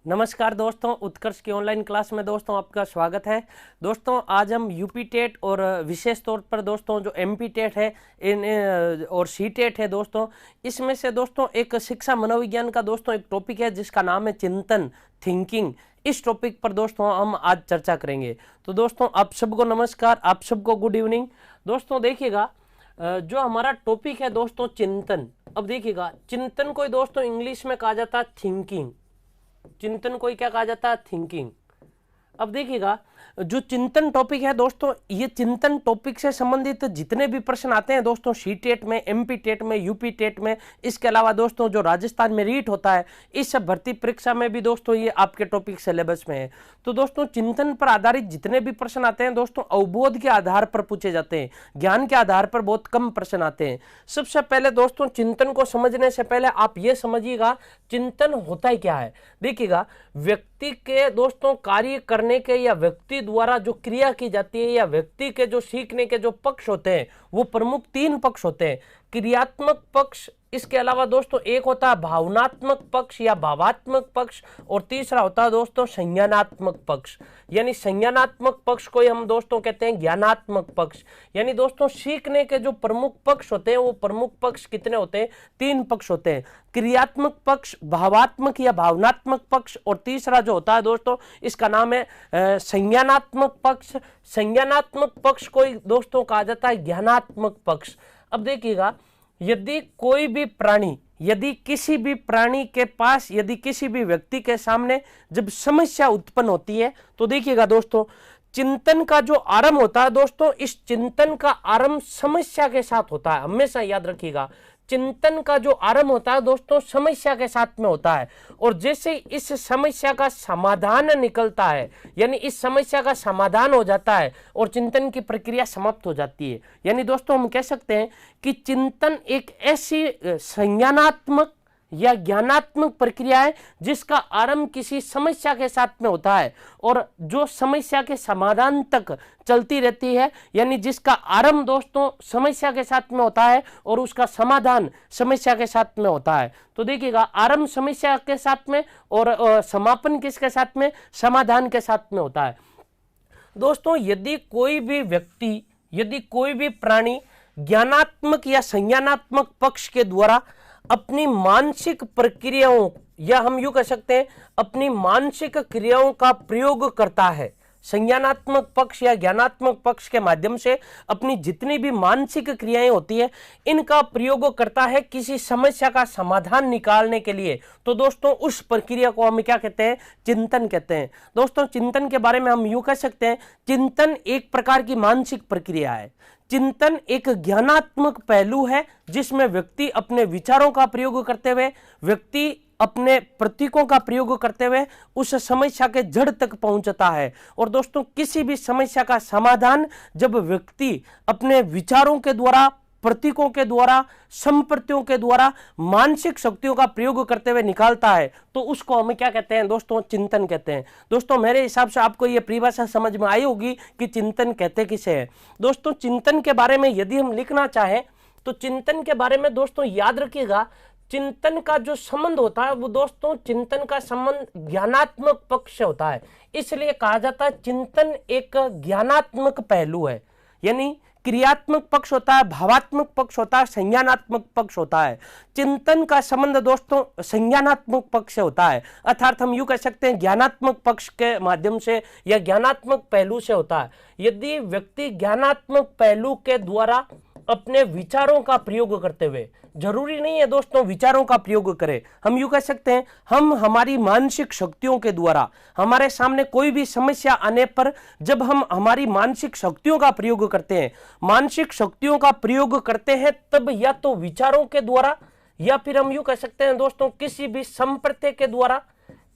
नमस्कार दोस्तों, उत्कर्ष की ऑनलाइन क्लास में दोस्तों आपका स्वागत है। दोस्तों आज हम यूपी टेट और विशेष तौर पर दोस्तों जो एमपी टेट है और सी टेट है दोस्तों, इसमें से दोस्तों एक शिक्षा मनोविज्ञान का दोस्तों एक टॉपिक है जिसका नाम है चिंतन, थिंकिंग। इस टॉपिक पर दोस्तों हम आज चर्चा करेंगे। तो दोस्तों आप सबको नमस्कार, आप सबको गुड इवनिंग। दोस्तों देखिएगा, जो हमारा टॉपिक है दोस्तों चिंतन। अब देखिएगा, चिंतन को दोस्तों इंग्लिश में कहा जाता है थिंकिंग। चिंतन को क्या कहा जाता है? थिंकिंग। अब देखिएगा, जो चिंतन टॉपिक है दोस्तों, ये चिंतन टॉपिक से संबंधित जितने भी प्रश्न आते हैं दोस्तों सी टेट में, एमपी टेट में, यूपी टेट में, इसके अलावा दोस्तों जो राजस्थान में रीट होता है, इस भर्ती परीक्षा में भी दोस्तों ये आपके टॉपिक सिलेबस में है। तो दोस्तों चिंतन पर आधारित जितने भी प्रश्न आते हैं दोस्तों अवबोध के आधार पर पूछे जाते हैं, ज्ञान के आधार पर बहुत कम प्रश्न आते हैं। सबसे पहले दोस्तों चिंतन को समझने से पहले आप ये समझिएगा चिंतन होता ही क्या है। देखिएगा, व्यक्ति के दोस्तों कार्य करने के या व्यक्ति द्वारा जो क्रिया की जाती है या व्यक्ति के जो सीखने के जो पक्ष होते हैं वो प्रमुख 3 पक्ष होते हैं। क्रियात्मक पक्ष, इसके अलावा दोस्तों एक होता है भावनात्मक पक्ष या भावात्मक पक्ष, और तीसरा होता है दोस्तों संज्ञानात्मक पक्ष। यानी संज्ञानात्मक पक्ष को हम दोस्तों कहते हैं ज्ञानात्मक पक्ष। यानी दोस्तों सीखने के जो प्रमुख पक्ष होते हैं वो प्रमुख पक्ष कितने होते हैं? 3 पक्ष होते हैं। क्रियात्मक पक्ष, भावात्मक या भावनात्मक पक्ष, और तीसरा जो होता है दोस्तों इसका नाम है संज्ञानात्मक पक्ष। संज्ञानात्मक पक्ष को दोस्तों कहा जाता है ज्ञानात्मक पक्ष। अब देखिएगा, यदि कोई भी प्राणी, यदि किसी भी प्राणी के पास, यदि किसी भी व्यक्ति के सामने जब समस्या उत्पन्न होती है तो देखिएगा दोस्तों चिंतन का जो आरंभ होता है दोस्तों, इस चिंतन का आरंभ समस्या के साथ होता है। हमेशा याद रखिएगा, चिंतन का जो आरंभ होता है दोस्तों समस्या के साथ में होता है, और जैसे इस समस्या का समाधान निकलता है, यानी इस समस्या का समाधान हो जाता है और चिंतन की प्रक्रिया समाप्त हो जाती है। यानी दोस्तों हम कह सकते हैं कि चिंतन एक ऐसी संज्ञानात्मक या ज्ञानात्मक प्रक्रिया है जिसका आरंभ किसी समस्या के साथ में होता है और जो समस्या के समाधान तक चलती रहती है। यानी जिसका आरंभ दोस्तों समस्या के साथ में होता है और उसका समाधान समस्या के साथ में होता है। तो देखिएगा, आरंभ समस्या के साथ में और समापन किसके साथ में? समाधान के साथ में होता है। दोस्तों यदि कोई भी व्यक्ति, यदि कोई भी प्राणी ज्ञानात्मक या संज्ञानात्मक पक्ष के द्वारा अपनी मानसिक प्रक्रियाओं, या हम यूं कह सकते हैं अपनी मानसिक क्रियाओं का प्रयोग करता है, संज्ञानात्मक पक्ष या ज्ञानात्मक पक्ष के माध्यम से अपनी जितनी भी मानसिक क्रियाएं होती है इनका प्रयोग करता है किसी समस्या का समाधान निकालने के लिए, तो दोस्तों उस प्रक्रिया को हम क्या कहते हैं? चिंतन कहते हैं। दोस्तों चिंतन के बारे में हम यूं कह सकते हैं, चिंतन एक प्रकार की मानसिक प्रक्रिया है। चिंतन एक ज्ञानात्मक पहलू है जिसमें व्यक्ति अपने विचारों का प्रयोग करते हुए, व्यक्ति अपने प्रतीकों का प्रयोग करते हुए उस समस्या के जड़ तक पहुंचता है। और दोस्तों किसी भी समस्या का समाधान जब व्यक्ति अपने विचारों के द्वारा, प्रतीकों के द्वारा, संप्रतियों के द्वारा, मानसिक शक्तियों का प्रयोग करते हुए निकालता है तो उसको हम क्या कहते हैं दोस्तों? चिंतन कहते हैं। दोस्तों मेरे हिसाब से आपको यह परिभाषा समझ में आई होगी कि चिंतन कहते किसे है। दोस्तों चिंतन के बारे में यदि हम लिखना चाहें तो चिंतन के बारे में दोस्तों याद रखिएगा, चिंतन का जो संबंध होता है वो दोस्तों चिंतन का संबंध ज्ञानात्मक पक्ष से होता है। इसलिए कहा जाता है चिंतन एक ज्ञानात्मक पहलू है। यानी क्रियात्मक पक्ष होता है, भावात्मक पक्ष होता है, संज्ञानात्मक पक्ष होता है। चिंतन का संबंध दोस्तों संज्ञानात्मक पक्ष से होता है, अर्थात हम यूं कह सकते हैं ज्ञानात्मक पक्ष के माध्यम से या ज्ञानात्मक पहलू से होता है। यदि व्यक्ति ज्ञानात्मक पहलू के द्वारा अपने विचारों का प्रयोग करते हुए, जरूरी नहीं है दोस्तों विचारों का प्रयोग करें, हम यूं कह सकते हैं हम हमारी मानसिक शक्तियों के द्वारा हमारे सामने कोई भी समस्या आने पर जब हम हमारी मानसिक शक्तियों का प्रयोग करते हैं, मानसिक शक्तियों का प्रयोग करते हैं तब या तो विचारों के द्वारा या फिर हम यूं कह सकते हैं दोस्तों किसी भी संप्रत्यय के द्वारा,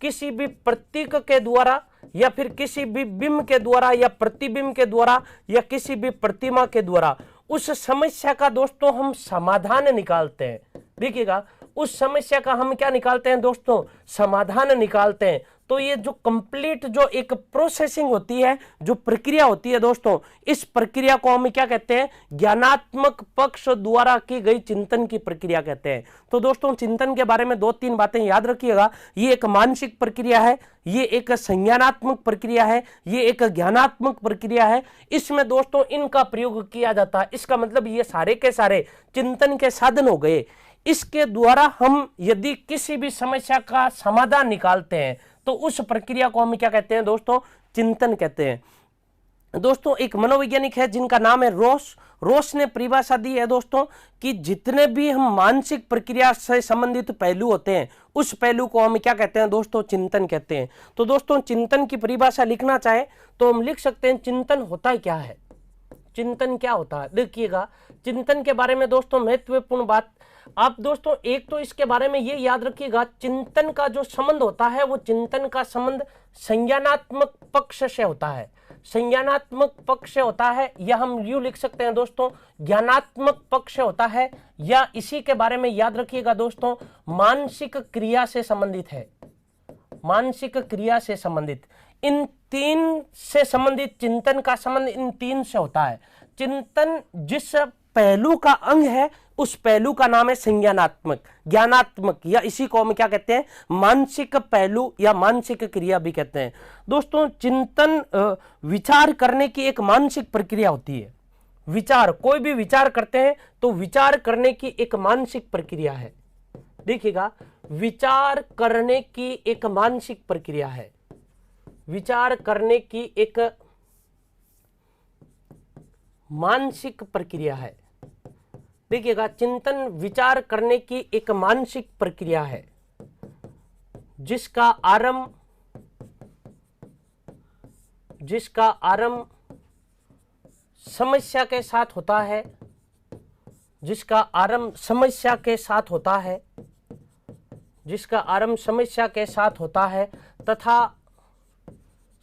किसी भी प्रतीक के द्वारा, या फिर किसी भी बिंब के द्वारा या प्रतिबिंब के द्वारा या किसी भी प्रतिमा के द्वारा उस समस्या का दोस्तों हम समाधान निकालते हैं। देखिएगा, उस समस्या का हम क्या निकालते हैं दोस्तों? समाधान निकालते हैं। तो ये जो कंप्लीट जो एक प्रोसेसिंग होती है, जो प्रक्रिया होती है दोस्तों, इस प्रक्रिया को हम क्या कहते हैं, ज्ञानात्मक पक्ष द्वारा की गई चिंतन की प्रक्रिया कहते हैं। तो दोस्तों चिंतन के बारे में 2-3 बातें याद रखिएगा। ये एक मानसिक प्रक्रिया है, ये एक संज्ञानात्मक प्रक्रिया है, ये एक ज्ञानात्मक प्रक्रिया है। इसमें दोस्तों इनका प्रयोग किया जाता है। इसका मतलब ये सारे के सारे चिंतन के साधन हो गए। इसके द्वारा हम यदि किसी भी समस्या का समाधान निकालते हैं तो उस प्रक्रिया को हम क्या कहते हैं दोस्तों, चिंतन कहते हैं। दोस्तों एक मनोवैज्ञानिक है जिनका नाम है रोस ने परिभाषा दी है दोस्तों कि जितने भी हम मानसिक प्रक्रिया से संबंधित पहलू होते हैं उस पहलू को हम क्या कहते हैं दोस्तों, चिंतन कहते हैं। तो दोस्तों चिंतन की परिभाषा लिखना चाहे तो हम लिख सकते हैं, चिंतन होता क्या है, चिंतन क्या होता है। देखिएगा चिंतन के बारे में दोस्तों महत्वपूर्ण बात आप दोस्तों एक तो इसके बारे में ये याद रखिएगा, चिंतन का जो संबंध होता है वो चिंतन का संबंध संज्ञानात्मक पक्ष से होता है, संज्ञानात्मक पक्ष से होता है, या हम यूं लिख सकते हैं दोस्तों ज्ञानात्मक पक्ष से होता है, या इसी के बारे में याद रखिएगा दोस्तों मानसिक क्रिया से संबंधित है, मानसिक क्रिया से संबंधित। इन 3 से संबंधित चिंतन का संबंध इन 3 से होता है। चिंतन जिस पहलू का अंग है उस पहलू का नाम है संज्ञानात्मक, ज्ञानात्मक, या इसी को हम क्या कहते हैं, मानसिक पहलू या मानसिक क्रिया भी कहते हैं। दोस्तों चिंतन विचार करने की एक मानसिक प्रक्रिया होती है। विचार, कोई भी विचार करते हैं तो विचार करने की एक मानसिक प्रक्रिया है। देखिएगा विचार करने की एक मानसिक प्रक्रिया है, विचार करने की एक मानसिक प्रक्रिया है। देखिएगा चिंतन विचार करने की एक मानसिक प्रक्रिया है जिसका आरंभ समस्या के साथ होता है, जिसका आरंभ समस्या के साथ होता है, जिसका आरंभ समस्या के साथ होता है तथा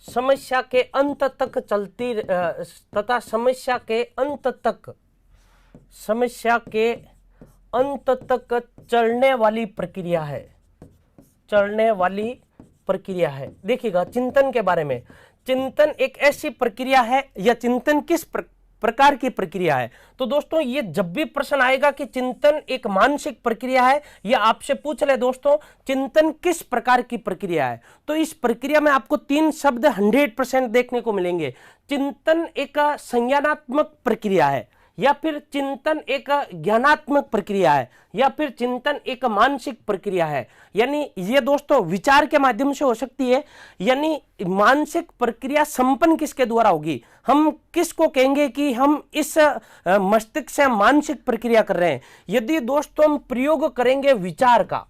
समस्या के अंत तक चलती तथा समस्या के अंत तक चलने वाली प्रक्रिया है, चलने वाली प्रक्रिया है। देखिएगा चिंतन के बारे में, चिंतन एक ऐसी प्रक्रिया है, या चिंतन किस प्रकार की प्रक्रिया है। तो दोस्तों ये जब भी प्रश्न आएगा कि चिंतन एक मानसिक प्रक्रिया है, या आपसे पूछ ले दोस्तों चिंतन किस प्रकार की प्रक्रिया है, तो इस प्रक्रिया में आपको 3 शब्द 100% देखने को मिलेंगे। चिंतन एक संज्ञानात्मक प्रक्रिया है, या फिर चिंतन एक ज्ञानात्मक प्रक्रिया है, या फिर चिंतन एक मानसिक प्रक्रिया है। यानी ये दोस्तों विचार के माध्यम से हो सकती है। यानी मानसिक प्रक्रिया संपन्न किसके द्वारा होगी, हम किसको कहेंगे कि हम इस मस्तिष्क से मानसिक प्रक्रिया कर रहे हैं। यदि दोस्तों हम प्रयोग करेंगे विचार का,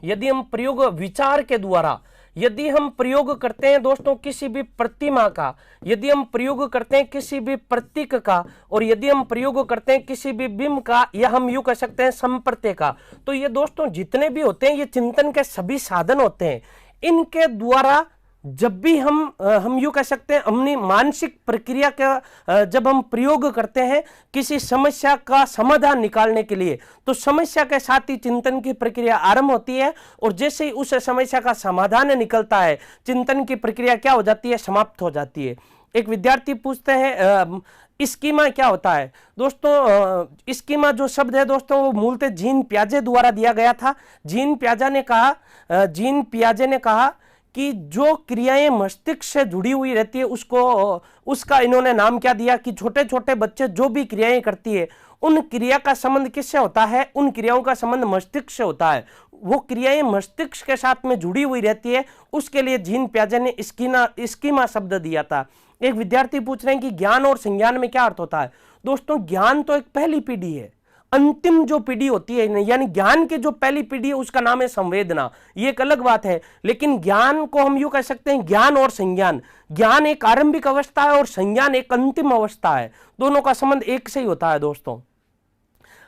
यदि हम प्रयोग विचार के द्वारा, यदि हम प्रयोग करते हैं दोस्तों किसी भी प्रतिमा का, यदि हम प्रयोग करते हैं किसी भी प्रतीक का, और यदि हम प्रयोग करते हैं किसी भी बिंब का, या हम यूं कह सकते हैं संप्रत्यय का, तो ये दोस्तों जितने भी होते हैं ये चिंतन के सभी साधन होते हैं। इनके द्वारा जब भी हम यूं कह सकते हैं अपनी मानसिक प्रक्रिया का जब हम प्रयोग करते हैं किसी समस्या का समाधान निकालने के लिए, तो समस्या के साथ ही चिंतन की प्रक्रिया आरंभ होती है, और जैसे ही उस समस्या का समाधान निकलता है चिंतन की प्रक्रिया क्या हो जाती है, समाप्त हो जाती है। एक विद्यार्थी पूछते हैं स्कीमा क्या होता है। दोस्तों स्कीमा जो शब्द है दोस्तों वो मूलतः जीन पियाजे द्वारा दिया गया था। जीन पियाजे ने कहा कि जो क्रियाएं मस्तिष्क से जुड़ी हुई रहती है उसका इन्होंने नाम क्या दिया कि छोटे छोटे बच्चे जो भी क्रियाएं करती है उन क्रिया का संबंध किससे होता है, उन क्रियाओं का संबंध मस्तिष्क से होता है। वो क्रियाएं मस्तिष्क के साथ में जुड़ी हुई रहती है, उसके लिए जीन पियाजे ने स्कीमा शब्द दिया था। एक विद्यार्थी पूछ रहे हैं कि ज्ञान और संज्ञान में क्या अर्थ होता है। दोस्तों ज्ञान तो एक पहली पीढ़ी है, अंतिम जो पीढ़ी होती है यानी ज्ञान की जो पहली पीढ़ी है उसका नाम है संवेदना, ये एक अलग बात है। लेकिन ज्ञान को हम यूं कह सकते हैं ज्ञान और संज्ञान, ज्ञान एक आरंभिक अवस्था है और संज्ञान एक अंतिम अवस्था है, दोनों का संबंध एक से ही होता है। दोस्तों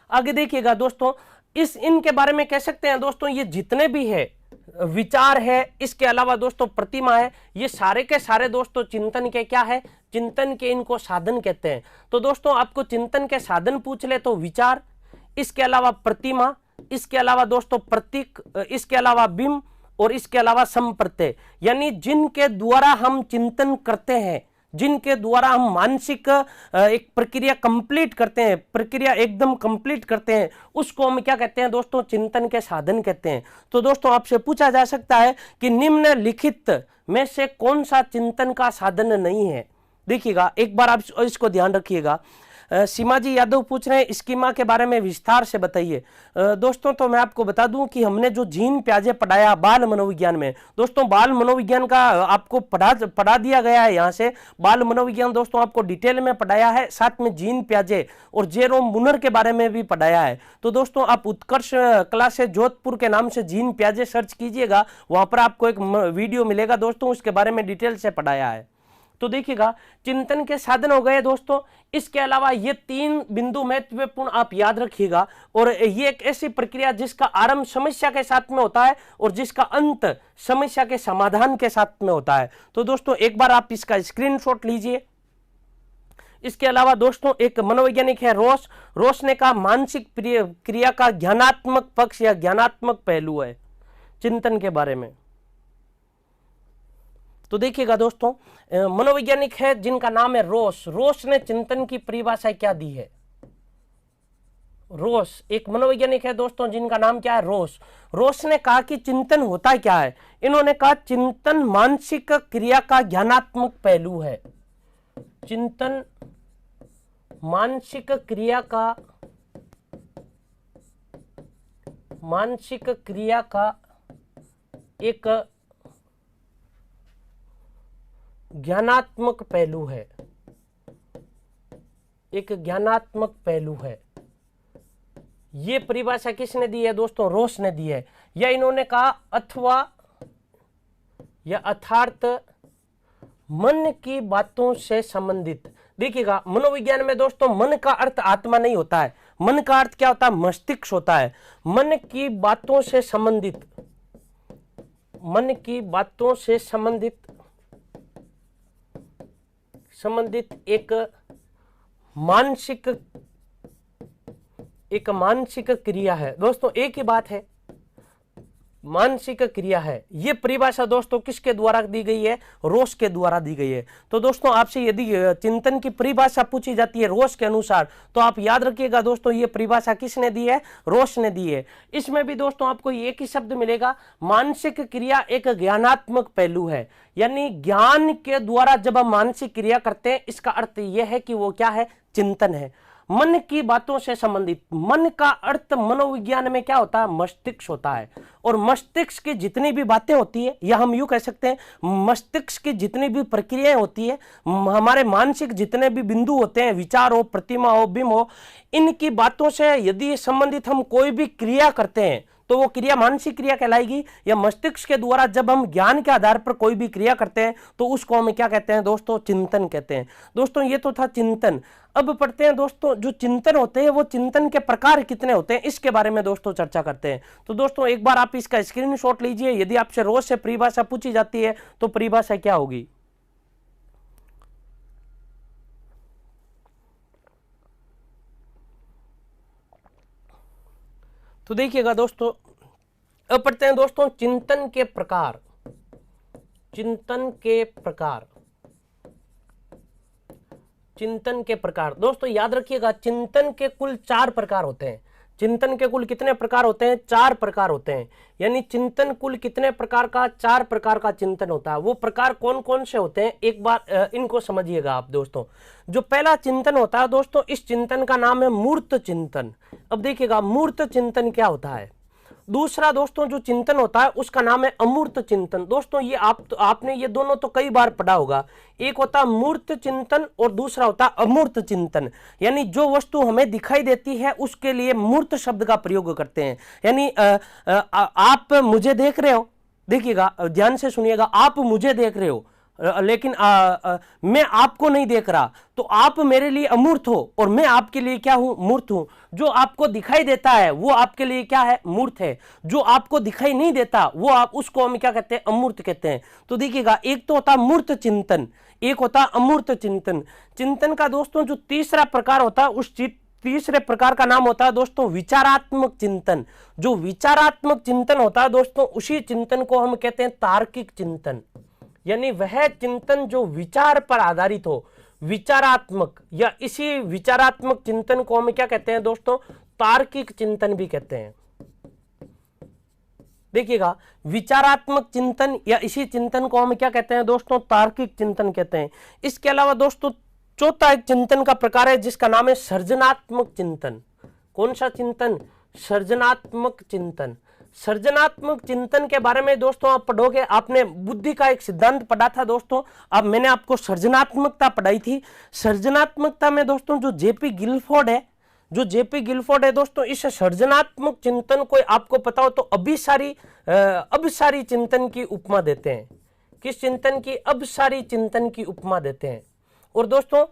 आगे देखिएगा दोस्तों, इनके बारे में कह सकते हैं दोस्तों ये जितने भी है विचार है, इसके अलावा दोस्तों प्रतिमा है, ये सारे के सारे दोस्तों चिंतन के क्या है, चिंतन के इनको साधन कहते हैं। तो दोस्तों आपको चिंतन के साधन पूछ ले तो विचार, इसके अलावा प्रतिमा, इसके अलावा दोस्तों प्रतीक, इसके अलावा बिंब, और इसके अलावा सम प्रत्यय, यानी जिनके द्वारा हम चिंतन करते हैं, जिनके द्वारा हम मानसिक एक प्रक्रिया कंप्लीट करते हैं, प्रक्रिया एकदम कंप्लीट करते हैं, उसको हम क्या कहते हैं दोस्तों, चिंतन के साधन कहते हैं। तो दोस्तों आपसे पूछा जा सकता है कि निम्नलिखित में से कौन सा चिंतन का साधन नहीं है। देखिएगा एक बार आप इसको ध्यान रखिएगा। सीमा जी यादव पूछ रहे हैं स्कीमा के बारे में विस्तार से बताइए। दोस्तों तो मैं आपको बता दूं कि हमने जो जीन प्याजे पढ़ाया बाल मनोविज्ञान में, दोस्तों बाल मनोविज्ञान का आपको पढ़ा दिया गया है। यहाँ से बाल मनोविज्ञान दोस्तों आपको डिटेल में पढ़ाया है, साथ में जीन प्याजे और जेरोम मुनर के बारे में भी पढ़ाया है। तो दोस्तों आप उत्कर्ष क्लासेस जोधपुर के नाम से जीन प्याजे सर्च कीजिएगा, वहां पर आपको एक वीडियो मिलेगा दोस्तों, उसके बारे में डिटेल से पढ़ाया है। तो देखिएगा चिंतन के साधन हो गए दोस्तों। इसके अलावा ये 3 बिंदु महत्वपूर्ण आप याद रखिएगा। और ये एक ऐसी प्रक्रिया जिसका आरंभ समस्या के साथ में होता है और जिसका अंत समस्या के समाधान के साथ में होता है। तो दोस्तों एक बार आप इसका स्क्रीनशॉट लीजिए। इसके अलावा दोस्तों एक मनोवैज्ञानिक है रोस, रोस ने कहा मानसिक क्रिया का ज्ञानात्मक पक्ष या ज्ञानात्मक पहलू है चिंतन के बारे में। तो देखिएगा दोस्तों मनोवैज्ञानिक है जिनका नाम है रोस, रोस ने चिंतन की परिभाषा क्या दी है। रोस एक मनोवैज्ञानिक है दोस्तों जिनका नाम क्या है, रोस। रोस ने कहा कि चिंतन होता क्या है। इन्होंने कहा चिंतन मानसिक क्रिया का ज्ञानात्मक पहलू है। चिंतन मानसिक क्रिया का एक ज्ञानात्मक पहलू है, एक ज्ञानात्मक पहलू है। ये परिभाषा किसने दी है दोस्तों, रोस ने दी है। या इन्होंने कहा अथवा या अर्थात मन की बातों से संबंधित। देखिएगा मनोविज्ञान में दोस्तों मन का अर्थ आत्मा नहीं होता है, मन का अर्थ क्या होता है, मस्तिष्क होता है। मन की बातों से संबंधित, मन की बातों से संबंधित एक मानसिक क्रिया है दोस्तों। एक ही बात है, मानसिक क्रिया है। यह परिभाषा दोस्तों किसके द्वारा दी गई है, रोस के द्वारा दी गई है। तो दोस्तों आपसे यदि चिंतन की परिभाषा पूछी जाती है रोस के अनुसार, तो आप याद रखिएगा दोस्तों ये परिभाषा किसने दी है, रोस ने दी है। इसमें भी दोस्तों आपको एक ही शब्द मिलेगा, मानसिक क्रिया एक ज्ञानात्मक पहलू है। यानी ज्ञान के द्वारा जब हम मानसिक क्रिया करते हैं, इसका अर्थ यह है कि वो क्या है, चिंतन है। मन की बातों से संबंधित, मन का अर्थ मनोविज्ञान में क्या होता है, मस्तिष्क होता है। और मस्तिष्क की जितनी भी बातें होती है, या हम यूं कह सकते हैं मस्तिष्क की जितनी भी प्रक्रियाएं होती है, हमारे मानसिक जितने भी बिंदु होते हैं, विचार हो, प्रतिमा हो, बिंब हो, इनकी बातों से यदि संबंधित हम कोई भी क्रिया करते हैं तो वो क्रिया मानसिक क्रिया कहलाएगी। या मस्तिष्क के द्वारा जब हम ज्ञान के आधार पर कोई भी क्रिया करते हैं तो उसको हम क्या कहते हैं दोस्तों, चिंतन कहते हैं। दोस्तों ये तो था चिंतन। अब पढ़ते हैं दोस्तों जो चिंतन होते हैं वो चिंतन के प्रकार कितने होते हैं, इसके बारे में दोस्तों चर्चा करते हैं। तो दोस्तों एक बार आप इसका स्क्रीनशॉट लीजिए। यदि आपसे रोज से परिभाषा पूछी जाती है तो परिभाषा क्या होगी। तो देखिएगा दोस्तों अब पढ़ते हैं दोस्तों चिंतन के प्रकार। चिंतन के प्रकार, चिंतन के प्रकार दोस्तों याद रखिएगा चिंतन के कुल 4 प्रकार होते हैं। चिंतन के कुल कितने प्रकार होते हैं, 4 प्रकार होते हैं। यानी चिंतन कुल कितने प्रकार का, 4 प्रकार का चिंतन होता है। वो प्रकार कौन कौन से होते हैं एक बार इनको समझिएगा आप दोस्तों। जो पहला चिंतन होता है दोस्तों, इस चिंतन का नाम है मूर्त चिंतन। अब देखिएगा मूर्त चिंतन क्या होता है। दूसरा दोस्तों जो चिंतन होता है उसका नाम है अमूर्त चिंतन। दोस्तों ये आपने ये दोनों तो कई बार पढ़ा होगा। एक होता है मूर्त चिंतन और दूसरा होता है अमूर्त चिंतन। यानी जो वस्तु हमें दिखाई देती है उसके लिए मूर्त शब्द का प्रयोग करते हैं। यानी आप मुझे देख रहे हो, देखिएगा ध्यान से सुनिएगा, आप मुझे देख रहे हो लेकिन मैं आपको नहीं देख रहा, तो आप मेरे लिए अमूर्त हो और मैं आपके लिए क्या हूं, मूर्त हूं। जो आपको दिखाई देता है वो आपके लिए क्या है, मूर्त है। जो आपको दिखाई नहीं देता वो उसको हम क्या कहते हैं, अमूर्त कहते हैं। तो देखिएगा एक तो होता है मूर्त चिंतन, एक होता है अमूर्त चिंतन। चिंतन का दोस्तों जो तीसरा प्रकार होता है उस तीसरे प्रकार का नाम होता है दोस्तों विचारात्मक चिंतन। जो विचारात्मक चिंतन होता है दोस्तों, उसी चिंतन को हम कहते हैं तार्किक चिंतन। यानी वह चिंतन जो विचार पर आधारित हो, विचारात्मक, या इसी विचारात्मक चिंतन को हम क्या कहते हैं दोस्तों, तार्किक चिंतन भी कहते हैं। देखिएगा, विचारात्मक चिंतन या इसी चिंतन को हम क्या कहते हैं दोस्तों, तार्किक चिंतन कहते हैं। इसके अलावा दोस्तों चौथा एक चिंतन का प्रकार है जिसका नाम है सृजनात्मक चिंतन। कौन सा चिंतन? सृजनात्मक चिंतन। सृजनात्मक चिंतन के बारे में दोस्तों आप पढ़ोगे, आपने बुद्धि का एक सिद्धांत पढ़ा था दोस्तों, अब मैंने आपको सृजनात्मकता पढ़ाई थी। सृजनात्मकता में दोस्तों जो जेपी गिलफोर्ड है दोस्तों, इस सृजनात्मक चिंतन को आपको पता हो तो अभिसारी चिंतन की उपमा देते हैं। किस चिंतन की? अभिसारी चिंतन की उपमा देते हैं। और दोस्तों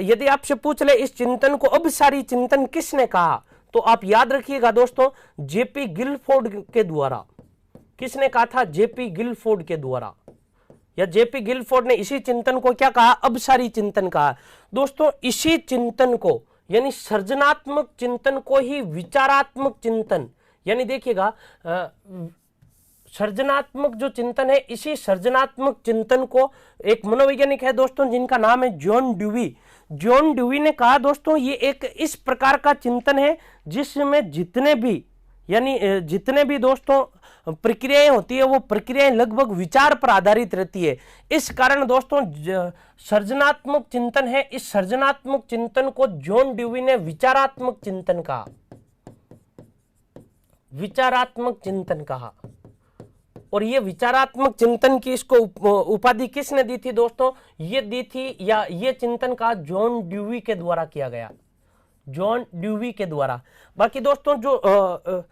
यदि आपसे पूछ ले इस चिंतन को अभिसारी चिंतन किसने कहा, तो आप याद रखिएगा दोस्तों, जेपी गिलफोर्ड के द्वारा। किसने कहा था? जेपी गिलफोर्ड के द्वारा, या जेपी गिलफोर्ड ने इसी चिंतन को क्या कहा? अभिसारी चिंतन कहा। दोस्तों इसी चिंतन को, यानी सृजनात्मक चिंतन को ही विचारात्मक चिंतन, यानी देखिएगा सृजनात्मक जो चिंतन है, इसी सृजनात्मक चिंतन को एक मनोवैज्ञानिक है दोस्तों जिनका नाम है जॉन ड्यूवी। जॉन ड्यूवी ने कहा दोस्तों ये एक इस प्रकार का चिंतन है जिसमें जितने भी दोस्तों प्रक्रियाएं होती है, वो प्रक्रियाएं लगभग विचार पर आधारित रहती है। इस कारण दोस्तों सृजनात्मक चिंतन है, इस सृजनात्मक चिंतन को जॉन ड्यूवी ने विचारात्मक चिंतन कहा। विचारात्मक चिंतन कहा। और ये विचारात्मक चिंतन की इसको उपाधि किसने दी थी दोस्तों? ये दी थी, या ये चिंतन का जॉन ड्यूवी के द्वारा किया गया, जॉन ड्यूवी के द्वारा। बाकी दोस्तों जो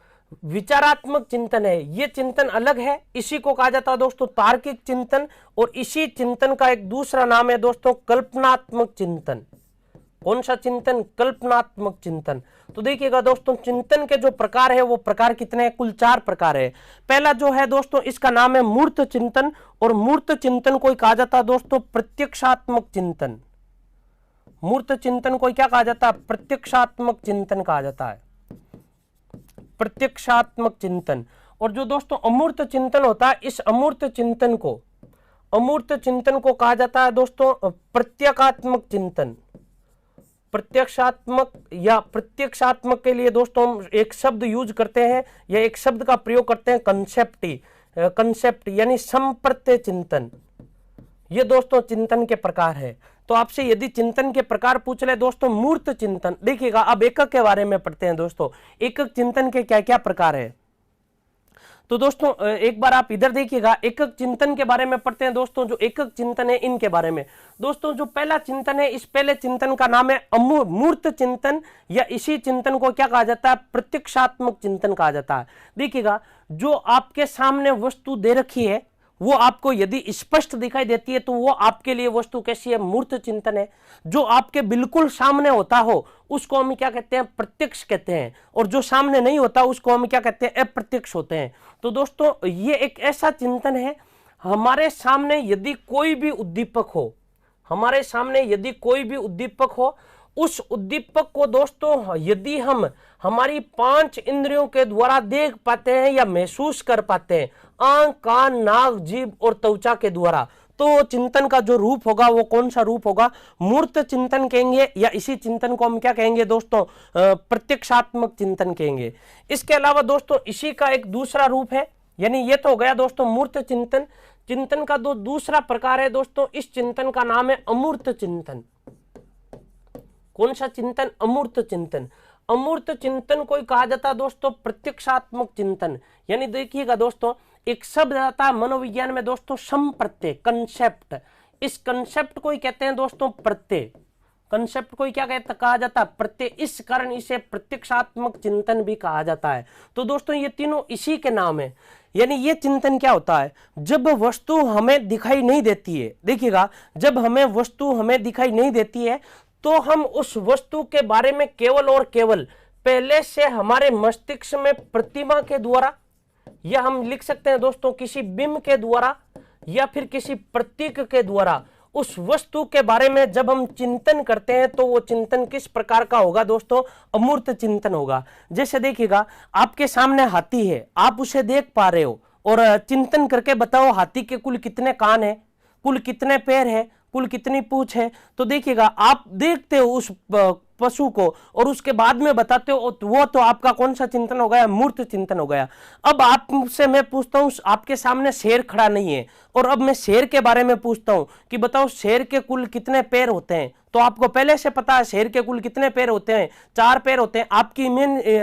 विचारात्मक चिंतन है, ये चिंतन अलग है, इसी को कहा जाता है दोस्तों तार्किक चिंतन। और इसी चिंतन का एक दूसरा नाम है दोस्तों कल्पनात्मक चिंतन। कौन सा चिंतन? कल्पनात्मक चिंतन। तो देखिएगा दोस्तों चिंतन के जो प्रकार है वो प्रकार कितने हैं? कुल 4 प्रकार है। पहला जो है दोस्तों इसका नाम है मूर्त चिंतन, और मूर्त चिंतन को कहा जाता है दोस्तों प्रत्यक्षात्मक चिंतन। मूर्त चिंतन को क्या कहा जाता है? प्रत्यक्षात्मक चिंतन कहा जाता है, प्रत्यक्षात्मक चिंतन। और जो दोस्तों अमूर्त चिंतन होता है, इस अमूर्त चिंतन को कहा जाता है दोस्तों प्रत्यक्षात्मक चिंतन। प्रत्यक्षात्मक या प्रत्यक्षात्मक के लिए दोस्तों हम एक शब्द यूज करते हैं, या एक शब्द का प्रयोग करते हैं कंसेप्ट, यानी संप्रत्य चिंतन। ये दोस्तों चिंतन के प्रकार है। तो आपसे यदि चिंतन के प्रकार पूछ ले दोस्तों, मूर्त चिंतन, देखिएगा अब एकक के बारे में पढ़ते हैं दोस्तों, एकक चिंतन के क्या क्या प्रकार है। तो दोस्तों एक बार आप इधर देखिएगा, एकक चिंतन के बारे में पढ़ते हैं दोस्तों। जो एकक चिंतन है इनके बारे में दोस्तों, जो पहला चिंतन है, इस पहले चिंतन का नाम है मूर्त चिंतन, या इसी चिंतन को क्या कहा जाता है? प्रत्यक्षात्मक चिंतन कहा जाता है। देखिएगा जो आपके सामने वस्तु दे रखी है वो आपको यदि स्पष्ट दिखाई देती है तो वो आपके लिए वस्तु कैसी है? मूर्त चिंतन है। जो आपके बिल्कुल सामने होता हो उसको हम क्या कहते हैं? प्रत्यक्ष कहते हैं। और जो सामने नहीं होता उसको हम क्या कहते हैं? अप्रत्यक्ष होते हैं। तो दोस्तों ये एक ऐसा चिंतन है, हमारे सामने यदि कोई भी उद्दीपक हो, उस उद्दीपक को दोस्तों यदि हम हमारी 5 इंद्रियों के द्वारा देख पाते हैं या महसूस कर पाते हैं, आंख, कान, नाक, जीभ और त्वचा के द्वारा, तो चिंतन का जो रूप होगा वो कौन सा रूप होगा? मूर्त चिंतन कहेंगे, या इसी चिंतन को हम क्या कहेंगे दोस्तों? प्रत्यक्षात्मक चिंतन कहेंगे। इसके अलावा दोस्तों इसी का एक दूसरा रूप है, यानी ये तो हो गया दोस्तों मूर्त चिंतन। चिंतन का दूसरा प्रकार है दोस्तों, इस चिंतन का नाम है अमूर्त चिंतन। कौन सा चिंतन? अमूर्त चिंतन। अमूर्त चिंतन को कहा जाता है दोस्तों प्रत्यक्षात्मक चिंतन। यानी देखिएगा दोस्तों एक शब्द आता है मनोविज्ञान में दोस्तों संप्रत्यय, कंसेप्ट। इस कंसेप्ट को ही कहते हैं दोस्तों प्रत्यय। कंसेप्ट को क्या कहा जाता है? प्रत्यय। इस कारण इसे प्रत्यक्षात्मक चिंतन भी कहा जाता है। तो दोस्तों ये तीनों इसी के नाम है। यानी ये चिंतन क्या होता है? जब वस्तु हमें दिखाई नहीं देती है, देखिएगा जब वस्तु हमें दिखाई नहीं देती है तो हम उस वस्तु के बारे में केवल और केवल पहले से हमारे मस्तिष्क में प्रतिमा के द्वारा, या हम लिख सकते हैं दोस्तों किसी बिंब के द्वारा, या फिर किसी प्रतीक के द्वारा उस वस्तु के बारे में जब हम चिंतन करते हैं तो वो चिंतन किस प्रकार का होगा दोस्तों, अमूर्त चिंतन होगा। जैसे देखिएगा, आपके सामने हाथी है, आप उसे देख पा रहे हो और चिंतन करके बताओ हाथी के कुल कितने कान है, कुल कितने पैर है, कुल कितनी पूंछ है। तो देखिएगा, आप देखते हो उस पशु को और उसके बाद में बताते हो, वो तो आपका कौन सा चिंतन हो गया, मूर्त चिंतन हो गया। अब आपसे मैं पूछता हूं, आपके सामने शेर खड़ा नहीं है और अब मैं शेर के बारे में पूछता हूं कि बताओ शेर के कुल कितने पैर होते हैं। तो आपको पहले से पता है शेर के कुल कितने पैर होते हैं, 4 पैर होते हैं।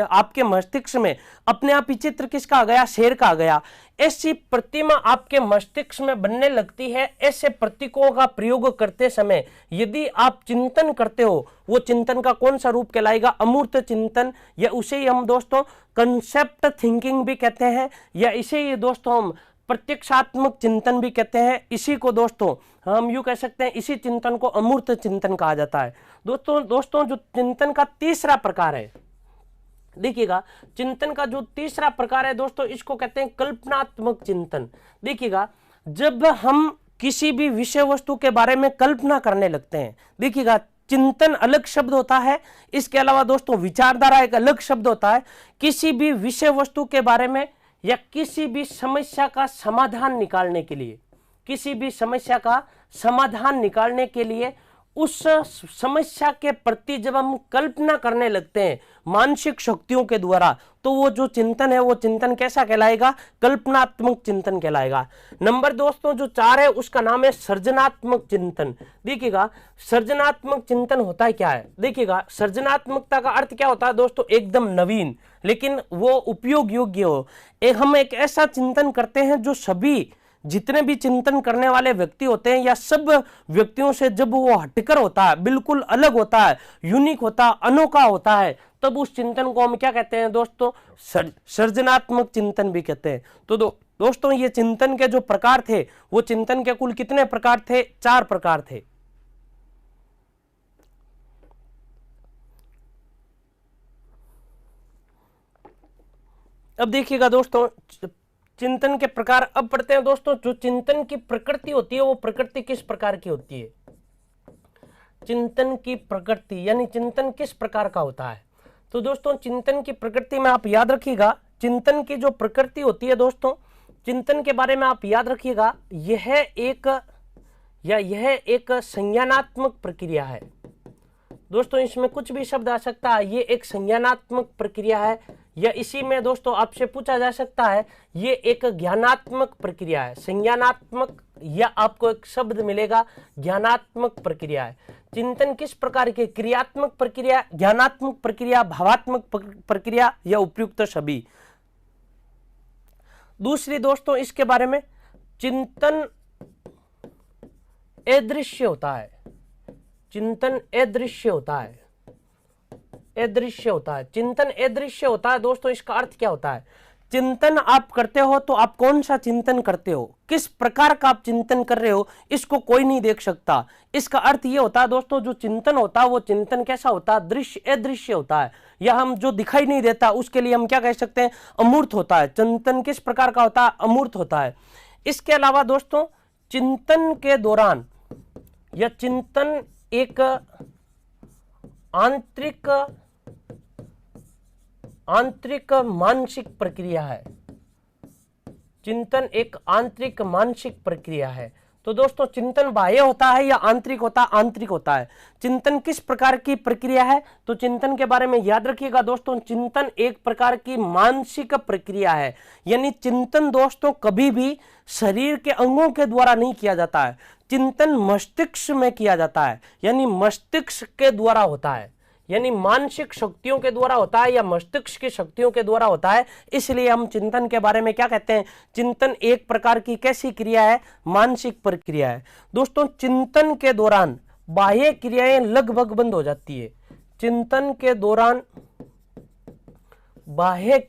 आपके मस्तिष्क में अपने आप ही चित्र किसका आ गया, शेर का आ गया। ऐसी प्रतिमा आपके मस्तिष्क में बनने लगती है। ऐसे प्रतीकों का प्रयोग करते समय यदि आप चिंतन करते हो, वो चिंतन का कौन सा रूप कहलाएगा, अमूर्त चिंतन, या उसे ही हम दोस्तों कंसेप्ट थिंकिंग भी कहते हैं, या इसे ही दोस्तों हम प्रत्यक्षात्मक चिंतन भी कहते हैं। इसी को दोस्तों हम यूं कह सकते हैं, इसी चिंतन को अमूर्त चिंतन कहा जाता है। दोस्तों जो चिंतन का तीसरा प्रकार है, देखिएगा, चिंतन का जो तीसरा प्रकार है दोस्तों, इसको कहते हैं कल्पनात्मक चिंतन। देखिएगा, जब हम किसी भी विषय वस्तु के बारे में कल्पना करने लगते हैं, देखिएगा, चिंतन अलग शब्द होता है, इसके अलावा दोस्तों विचारधारा एक अलग शब्द होता है। किसी भी विषय वस्तु के बारे में या किसी भी समस्या का समाधान निकालने के लिए, किसी भी समस्या का समाधान निकालने के लिए उस समस्या के प्रति जब हम कल्पना करने लगते हैं मानसिक शक्तियों के द्वारा, तो वो जो चिंतन है वो चिंतन कैसा कहलाएगा, कल्पनात्मक चिंतन कहलाएगा। नंबर दोस्तों जो 4 है उसका नाम है सृजनात्मक चिंतन। देखिएगा, सृजनात्मक चिंतन होता है क्या है, देखिएगा, सृजनात्मकता का अर्थ क्या होता है दोस्तों, एकदम नवीन लेकिन वो उपयोग योग्य हो। हम एक ऐसा चिंतन करते हैं जो सभी जितने भी चिंतन करने वाले व्यक्ति होते हैं या सब व्यक्तियों से जब वो हटकर होता है, बिल्कुल अलग होता है, यूनिक होता है, अनोखा होता है, तब उस चिंतन को हम क्या कहते हैं दोस्तों, सृजनात्मक चिंतन भी कहते हैं। तो दोस्तों ये चिंतन के जो प्रकार थे, वो चिंतन के कुल कितने प्रकार थे, 4 प्रकार थे। अब देखिएगा दोस्तों, चिंतन के प्रकार अब पढ़ते हैं दोस्तों। जो चिंतन की प्रकृति होती है वो प्रकृति किस प्रकार की होती है, चिंतन की प्रकृति यानी चिंतन किस प्रकार का होता है। तो दोस्तों चिंतन की प्रकृति में आप याद रखिएगा, चिंतन की जो प्रकृति होती है दोस्तों, चिंतन के बारे में आप याद रखिएगा, यह एक संज्ञानात्मक प्रक्रिया है। दोस्तों इसमें कुछ भी शब्द आ सकता है, ये एक संज्ञानात्मक प्रक्रिया है, या इसी में दोस्तों आपसे पूछा जा सकता है ये एक ज्ञानात्मक प्रक्रिया है। संज्ञानात्मक, या आपको एक शब्द मिलेगा ज्ञानात्मक प्रक्रिया है। चिंतन किस प्रकार की, क्रियात्मक प्रक्रिया, ज्ञानात्मक प्रक्रिया, भावात्मक प्रक्रिया, या उपयुक्त सभी। दूसरी दोस्तों इसके बारे में, चिंतन अदृश्य होता है, चिंतन अदृश्य होता है, अदृश्य होता है, चिंतन अदृश्य होता है। दोस्तों इसका अर्थ क्या होता है, चिंतन आप करते हो तो आप कौन सा चिंतन करते हो, किस प्रकार का आप चिंतन कर रहे हो, इसको कोई नहीं देख सकता। इसका अर्थ ये होता है दोस्तों, जो चिंतन होता है वो चिंतन कैसा होता है, दृश्य अदृश्य होता है, या हम जो दिखाई नहीं देता उसके लिए हम क्या कह सकते हैं, अमूर्त होता है। चिंतन किस प्रकार का होता है, अमूर्त होता है। इसके अलावा दोस्तों चिंतन के दौरान, या चिंतन एक आंतरिक मानसिक प्रक्रिया है, चिंतन एक आंतरिक मानसिक प्रक्रिया है। तो दोस्तों चिंतन बाह्य होता है या आंतरिक होता है, आंतरिक होता है। चिंतन किस प्रकार की प्रक्रिया है, तो चिंतन के बारे में याद रखिएगा दोस्तों, चिंतन एक प्रकार की मानसिक प्रक्रिया है। यानी चिंतन दोस्तों कभी भी शरीर के अंगों के द्वारा नहीं किया जाता है, चिंतन मस्तिष्क में किया जाता है, यानी मस्तिष्क के द्वारा होता है, यानी मानसिक शक्तियों के द्वारा होता है या मस्तिष्क की शक्तियों के द्वारा होता है। इसलिए हम चिंतन के बारे में क्या कहते हैं, चिंतन एक प्रकार की कैसी क्रिया है, मानसिक प्रक्रिया है। दोस्तों चिंतन के दौरान बाह्य क्रियाएं लगभग बंद हो जाती है, चिंतन के दौरान बाह्य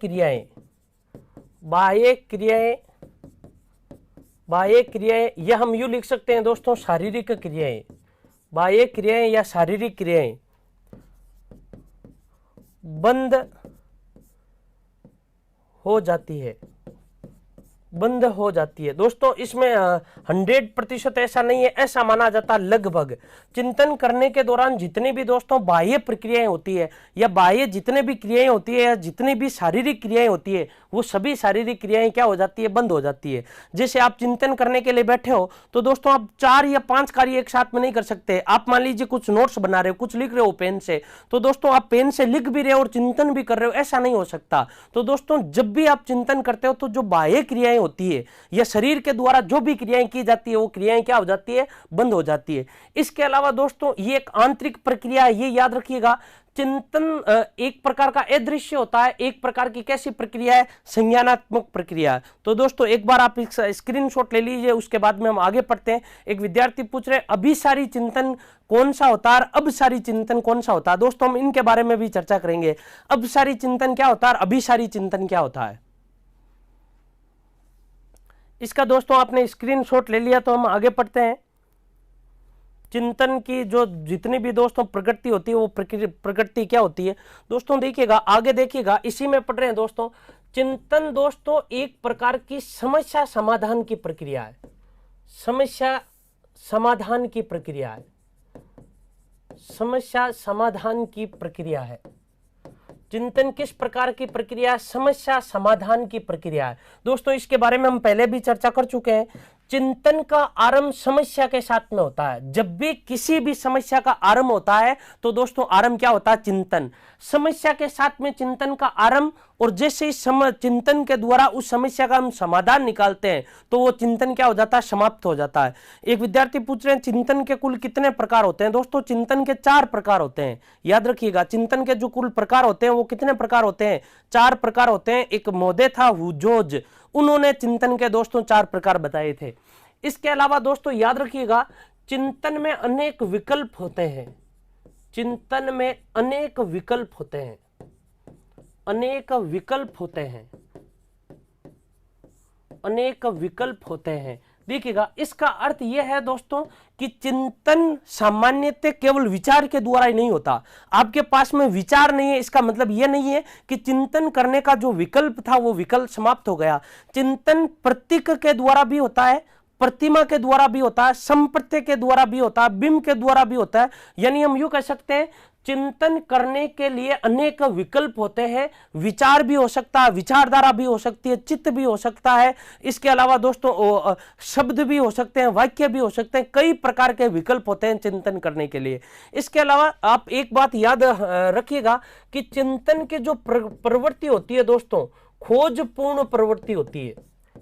क्रियाएं, यह हम यूं लिख सकते हैं दोस्तों, शारीरिक क्रियाएं, बाह्य क्रियाएं या शारीरिक क्रियाएं बंद हो जाती है, बंद हो जाती है। दोस्तों इसमें 100% ऐसा नहीं है, ऐसा माना जाता लगभग। चिंतन करने के दौरान जितनी भी दोस्तों बाह्य प्रक्रियाएं होती है या बाह्य जितने भी क्रियाएं होती है या जितनी भी शारीरिक क्रियाएं होती है वो सभी शारीरिक क्रियाएं क्या हो जाती है, बंद हो जाती है। जैसे आप चिंतन करने के लिए बैठे हो तो दोस्तों आप 4 या 5 कार्य एक साथ में नहीं कर सकते। आप मान लीजिए कुछ नोट्स बना रहे हो, कुछ लिख रहे हो पेन से, तो दोस्तों आप पेन से लिख भी रहे हो और चिंतन भी कर रहे हो, ऐसा नहीं हो सकता। तो दोस्तों जब भी आप चिंतन करते हो तो जो बाह्य क्रियाएं होती है या शरीर के द्वारा जो भी क्रियाएं की जाती है वो क्रियाएं क्या हो जाती है, बंद हो जाती है। इसके अलावा दोस्तों ये एक आंतरिक प्रक्रिया है, ये याद रखिएगा। चिंतन एक प्रकार का अदृश्य होता है, एक प्रकार की कैसी प्रक्रिया है, संज्ञानात्मक प्रक्रिया। तो दोस्तों एक बार आप स्क्रीनशॉट ले लीजिए, उसके बाद में हम आगे पढ़ते हैं। एक विद्यार्थी पूछ रहे अभिसारी चिंतन कौन सा होता है और अबसारी चिंतन कौन सा होता है। दोस्तों हम इनके बारे में भी चर्चा करेंगे। अबसारी चिंतन क्या होता है और अभिसारी चिंतन क्या होता है, इसका दोस्तों आपने स्क्रीनशॉट ले लिया तो हम आगे पढ़ते हैं। चिंतन की जो जितनी भी दोस्तों प्रकृति होती है वो प्रकृति क्या होती है दोस्तों, देखिएगा आगे देखिएगा, इसी में पढ़ रहे हैं दोस्तों। चिंतन दोस्तों एक प्रकार की समस्या समाधान की प्रक्रिया है, समस्या समाधान की प्रक्रिया है, समस्या समाधान की प्रक्रिया है। चिंतन किस प्रकार की प्रक्रिया है, समस्या समाधान की प्रक्रिया है। दोस्तों इसके बारे में हम पहले भी चर्चा कर चुके हैं। चिंतन का आरंभ समस्या के साथ में होता है। जब भी किसी भी समस्या का आरंभ होता है तो दोस्तों आरंभ क्या होता है, चिंतन। समस्या के साथ में चिंतन का आरंभ, और जैसे इस चिंतन के द्वारा उस समस्या का हम समाधान निकालते हैं तो वो चिंतन क्या हो जाता है, समाप्त हो जाता है। एक विद्यार्थी पूछ रहे हैं चिंतन के कुल कितने प्रकार होते हैं। दोस्तों चिंतन के 4 प्रकार होते हैं, याद रखिएगा। चिंतन के जो कुल प्रकार होते हैं वो कितने प्रकार होते हैं, 4 प्रकार होते हैं। एक महोदय था हुजोज, उन्होंने चिंतन के दोस्तों 4 प्रकार बताए थे। इसके अलावा दोस्तों याद रखिएगा चिंतन में अनेक विकल्प होते हैं, चिंतन में अनेक विकल्प होते हैं, अनेक विकल्प होते हैं, अनेक विकल्प होते हैं। देखिएगा इसका अर्थ यह है दोस्तों कि चिंतन सामान्यतः केवल विचार के द्वारा ही नहीं होता। आपके पास में विचार नहीं है इसका मतलब यह नहीं है कि चिंतन करने का जो विकल्प था वो विकल्प समाप्त हो गया। चिंतन प्रतीक के द्वारा भी होता है, प्रतिमा के द्वारा भी होता है, संप्रत्यय के द्वारा भी होता है, बिंब के द्वारा भी होता है। यानी हम यूं कह सकते हैं चिंतन करने के लिए अनेक विकल्प होते हैं। विचार भी हो सकता है, विचारधारा भी हो सकती है, चित्त भी हो सकता है। इसके अलावा दोस्तों शब्द भी हो सकते हैं, वाक्य भी हो सकते हैं, कई प्रकार के विकल्प होते हैं चिंतन करने के लिए। इसके अलावा आप एक बात याद रखिएगा कि चिंतन की जो प्रवृत्ति होती है दोस्तों, खोजपूर्ण प्रवृत्ति होती है।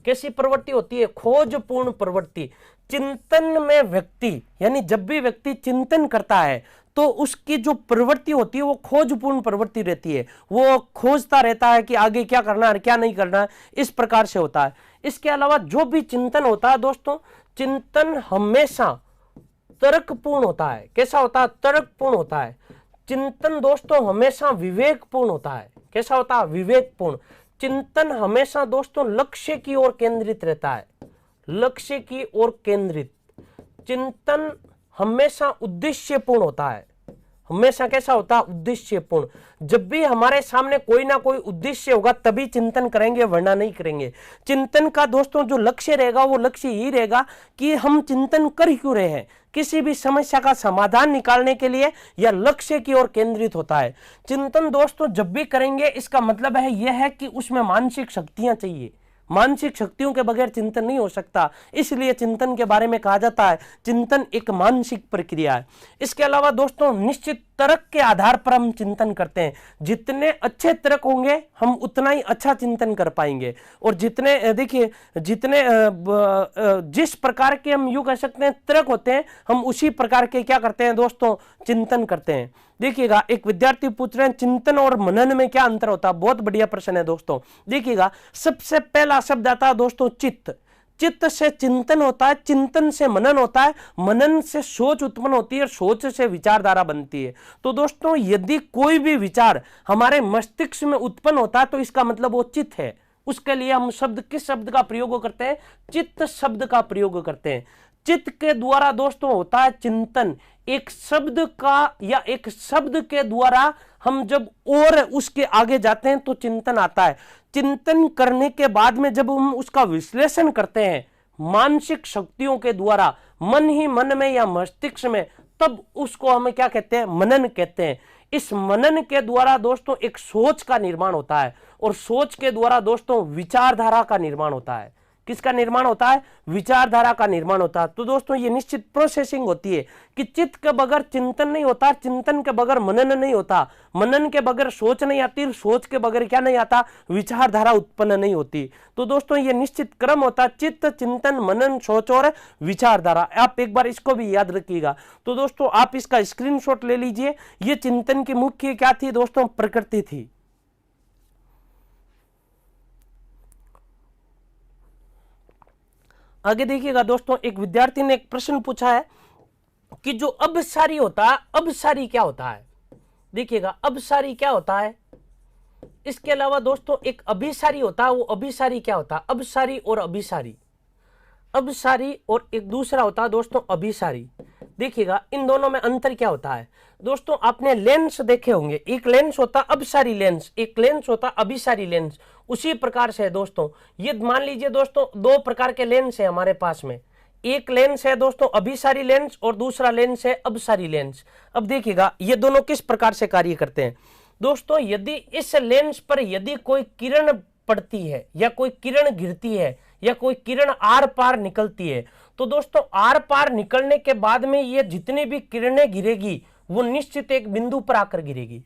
कैसी प्रवृत्ति होती है, खोजपूर्ण प्रवृत्ति। चिंतन में व्यक्ति यानी जब भी व्यक्ति चिंतन करता है तो उसकी जो प्रवृत्ति होती है वो खोजपूर्ण प्रवृत्ति रहती है, वो खोजता रहता है कि आगे क्या करना है क्या नहीं करना है, इस प्रकार से होता है। इसके अलावा जो भी चिंतन होता है दोस्तों, चिंतन हमेशा तर्कपूर्ण होता है। कैसा होता है, तर्कपूर्ण होता है। चिंतन दोस्तों हमेशा विवेकपूर्ण होता है। कैसा होता है, विवेकपूर्ण। चिंतन हमेशा दोस्तों लक्ष्य की ओर केंद्रित रहता है, लक्ष्य की ओर केंद्रित। चिंतन हमेशा उद्देश्यपूर्ण होता है, हमेशा कैसा होता है, उद्देश्यपूर्ण। जब भी हमारे सामने कोई ना कोई उद्देश्य होगा तभी चिंतन करेंगे, वरना नहीं करेंगे। चिंतन का दोस्तों जो लक्ष्य रहेगा वो लक्ष्य यही रहेगा कि हम चिंतन कर क्यों रहे हैं, किसी भी समस्या का समाधान निकालने के लिए, या लक्ष्य की ओर केंद्रित होता है। चिंतन दोस्तों जब भी करेंगे इसका मतलब है यह है कि उसमें मानसिक शक्तियां चाहिए। मानसिक शक्तियों के बगैर चिंतन नहीं हो सकता। इसलिए चिंतन के बारे में कहा जाता है चिंतन एक मानसिक प्रक्रिया है। इसके अलावा दोस्तों निश्चित तर्क के आधार पर हम चिंतन करते हैं। जितने अच्छे तर्क होंगे हम उतना ही अच्छा चिंतन कर पाएंगे। और जितने देखिए जितने जिस प्रकार के हम यूं कह सकते हैं तर्क होते हैं, हम उसी प्रकार के क्या करते हैं दोस्तों, चिंतन करते हैं। देखिएगा एक विद्यार्थी पूछ रहे हैं चिंतन और मनन में क्या अंतर होता है। बहुत बढ़िया प्रश्न है दोस्तों। देखिएगा सबसे पहला शब्द आता है दोस्तों चित्त। चित्त से चिंतन होता है, चिंतन से मनन होता है, मनन से सोच उत्पन्न होती है और सोच से विचारधारा बनती है। तो दोस्तों यदि कोई भी विचार हमारे मस्तिष्क में उत्पन्न होता है तो इसका मतलब वो चित्त है। उसके लिए हम किस शब्द का प्रयोग करते हैं, चित्त शब्द का प्रयोग करते हैं। चित्त के द्वारा दोस्तों होता है चिंतन। एक शब्द का या एक शब्द के द्वारा हम जब और उसके आगे जाते हैं तो चिंतन आता है। चिंतन करने के बाद में जब हम उसका विश्लेषण करते हैं मानसिक शक्तियों के द्वारा, मन ही मन में या मस्तिष्क में, तब उसको हमें क्या कहते हैं, मनन कहते हैं। इस मनन के द्वारा दोस्तों एक सोच का निर्माण होता है, और सोच के द्वारा दोस्तों विचारधारा का निर्माण होता है। किसका निर्माण होता है? विचारधारा का निर्माण होता है। तो दोस्तों ये निश्चित प्रोसेसिंग होती है कि चित्त के बगैर चिंतन नहीं होता, चिंतन के बगैर मनन नहीं होता, मनन के बगैर सोच नहीं आती, सोच के बगैर क्या नहीं आता, विचारधारा उत्पन्न नहीं होती। तो दोस्तों ये निश्चित क्रम होता है, चित्त, चिंतन, मनन, सोच और विचारधारा। आप एक बार इसको भी याद रखिएगा। तो दोस्तों आप इसका स्क्रीनशॉट ले लीजिए। ये चिंतन की मुख्य क्या थी दोस्तों? प्रकृति थी। आगे देखिएगा दोस्तों, एक विद्यार्थी ने एक प्रश्न पूछा है कि जो अभिसारी होता है, अभिसारी क्या होता है? देखिएगा अभिसारी क्या होता है। इसके अलावा दोस्तों एक अभिसारी होता है, वो अभिसारी क्या होता है? अभिसारी और अभिसारी, अभिसारी और एक दूसरा होता है दोस्तों अभिसारी। देखिएगा इन दोनों में अंतर क्या होता है दोस्तों? आपने लेंस देखे होंगे, एक लेंस होता अभिसारी लेंस, एक लेंस होता अभिसारी लेंस। उसी प्रकार से दोस्तों ये मान लीजिए दोस्तों दो प्रकार के लेंस है हमारे पास में, एक लेंस है दोस्तों अभिसारी लेंस और दूसरा लेंस है अभिसारी लेंस। अब देखिएगा ये दोनों किस प्रकार से कार्य करते हैं दोस्तों। यदि इस लेंस पर यदि कोई किरण पड़ती है या कोई किरण गिरती है या कोई किरण आर पार निकलती है, तो दोस्तों आर पार निकलने के बाद में ये जितनी भी किरणें गिरेगी वो निश्चित एक बिंदु पर आकर गिरेगी,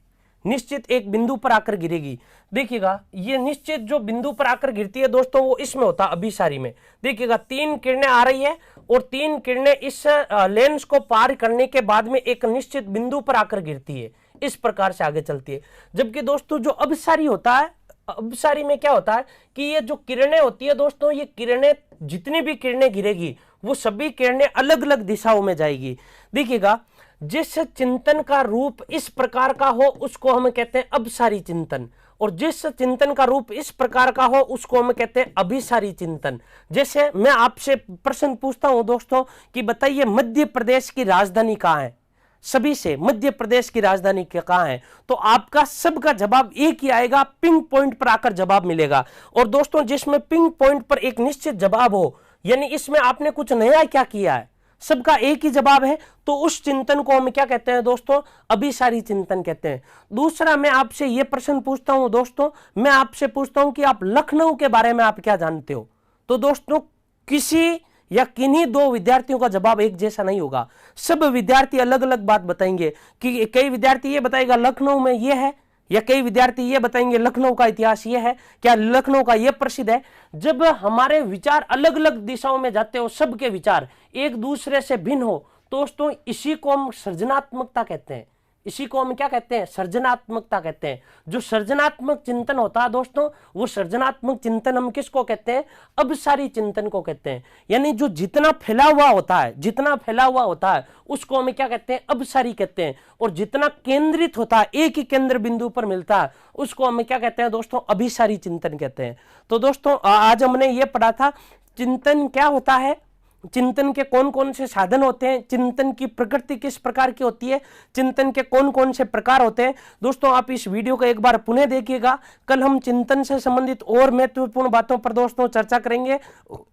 निश्चित एक बिंदु पर आकर गिरेगी। देखिएगा ये निश्चित जो बिंदु पर आकर गिरती है दोस्तों वो इसमें होता है अभिसारी में। देखिएगा तीन किरणें आ रही है और तीन किरणें इस लेंस को पार करने के बाद में एक निश्चित बिंदु पर आकर गिरती है, इस प्रकार से आगे चलती है। जबकि दोस्तों जो अभिसारी होता है, अभिसारी में क्या होता है कि ये जो किरणें होती है दोस्तों, ये किरणें जितनी भी किरणें गिरेगी वो सभी किरणें अलग अलग दिशाओं में जाएगी। देखिएगा जिस चिंतन का रूप इस प्रकार का हो उसको हम कहते हैं अभिसारी चिंतन, और जिस चिंतन का रूप इस प्रकार का हो उसको हम कहते हैं अभिसारी चिंतन। जैसे मैं आपसे प्रश्न पूछता हूं दोस्तों कि बताइए मध्य प्रदेश की राजधानी कहां है? सभी से मध्य प्रदेश की राजधानी कहां है? तो आपका सबका जवाब एक ही आएगा, पिंग पॉइंट पर आकर जवाब मिलेगा। और दोस्तों जिसमें पिंग पॉइंट पर एक निश्चित जवाब हो, यानी इसमें आपने कुछ नया क्या किया है, सबका एक ही जवाब है, तो उस चिंतन को हम क्या कहते हैं दोस्तों? अभिसारी चिंतन कहते हैं। दूसरा मैं आपसे यह प्रश्न पूछता हूं दोस्तों, मैं आपसे पूछता हूं कि आप लखनऊ के बारे में आप क्या जानते हो? तो दोस्तों किसी या किन्हीं दो विद्यार्थियों का जवाब एक जैसा नहीं होगा, सब विद्यार्थी अलग अलग बात बताएंगे। कि कई विद्यार्थी ये बताएगा लखनऊ में ये है, या कई विद्यार्थी ये बताएंगे लखनऊ का इतिहास ये है, क्या लखनऊ का ये प्रसिद्ध है। जब हमारे विचार अलग अलग दिशाओं में जाते हो, सबके विचार एक दूसरे से भिन्न हो, दोस्तों इसी को हम सृजनात्मकता कहते हैं। इसी को हम क्या कहते हैं? सृजनात्मकता कहते हैं। जो सृजनात्मक चिंतन होता है दोस्तों, वो सृजनात्मक चिंतन हम किसको कहते हैं? अभिसारी चिंतन को कहते हैं। यानी जो जितना फैला हुआ होता है, जितना फैला हुआ होता है उसको हम क्या कहते हैं? अभिसारी कहते हैं। और जितना केंद्रित होता है, एक ही केंद्र बिंदु पर मिलता है, उसको हम क्या कहते हैं दोस्तों? अभिसारी चिंतन कहते हैं। तो दोस्तों आज हमने ये पढ़ा था चिंतन क्या होता है, चिंतन के कौन कौन से साधन होते हैं, चिंतन की प्रकृति किस प्रकार की होती है, चिंतन के कौन कौन से प्रकार होते हैं। दोस्तों आप इस वीडियो को एक बार पुनः देखिएगा। कल हम चिंतन से संबंधित और महत्वपूर्ण बातों पर दोस्तों चर्चा करेंगे।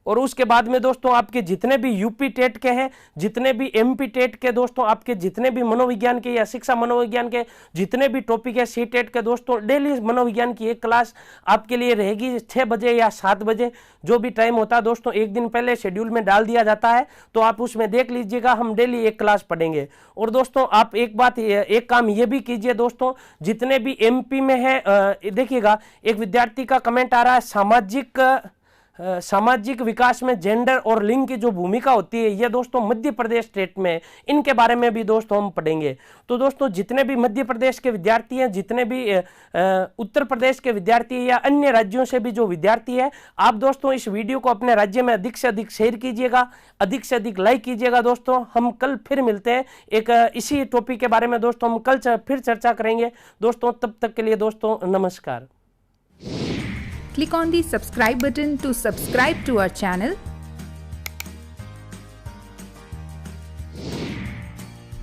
और उसके बाद में दोस्तों आपके जितने भी यूपी टेट के हैं, जितने भी एमपी टेट के दोस्तों, आपके जितने भी मनोविज्ञान के या शिक्षा मनोविज्ञान के जितने भी टॉपिक है, सी टेट के दोस्तों, डेली मनोविज्ञान की एक क्लास आपके लिए रहेगी 6 बजे या 7 बजे, जो भी टाइम होता है दोस्तों एक दिन पहले शेड्यूल में डाल दिया जाता है, तो आप उसमें देख लीजिएगा। हम डेली एक क्लास पढ़ेंगे। और दोस्तों आप एक काम ये भी कीजिए दोस्तों, जितने भी एमपी में है, देखिएगा एक विद्यार्थी का कमेंट आ रहा है, सामाजिक विकास में जेंडर और लिंग की जो भूमिका होती है, ये दोस्तों मध्य प्रदेश स्टेट में, इनके बारे में भी दोस्तों हम पढ़ेंगे। तो दोस्तों जितने भी मध्य प्रदेश के विद्यार्थी हैं, जितने भी उत्तर प्रदेश के विद्यार्थी हैं या अन्य राज्यों से भी जो विद्यार्थी है, आप दोस्तों इस वीडियो को अपने राज्य में अधिक से अधिक शेयर कीजिएगा, अधिक से अधिक लाइक कीजिएगा। दोस्तों हम कल फिर मिलते हैं एक इसी टॉपिक के बारे में दोस्तों हम कल फिर चर्चा करेंगे दोस्तों। तब तक के लिए दोस्तों नमस्कार। Click on the subscribe button to subscribe to our channel.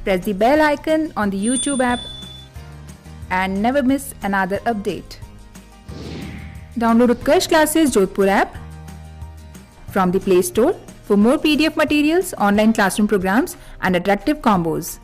Press the bell icon on the YouTube app and never miss another update. Download Utkarsh Classes Jodhpur app from the Play Store for more PDF materials, online classroom programs, and attractive combos.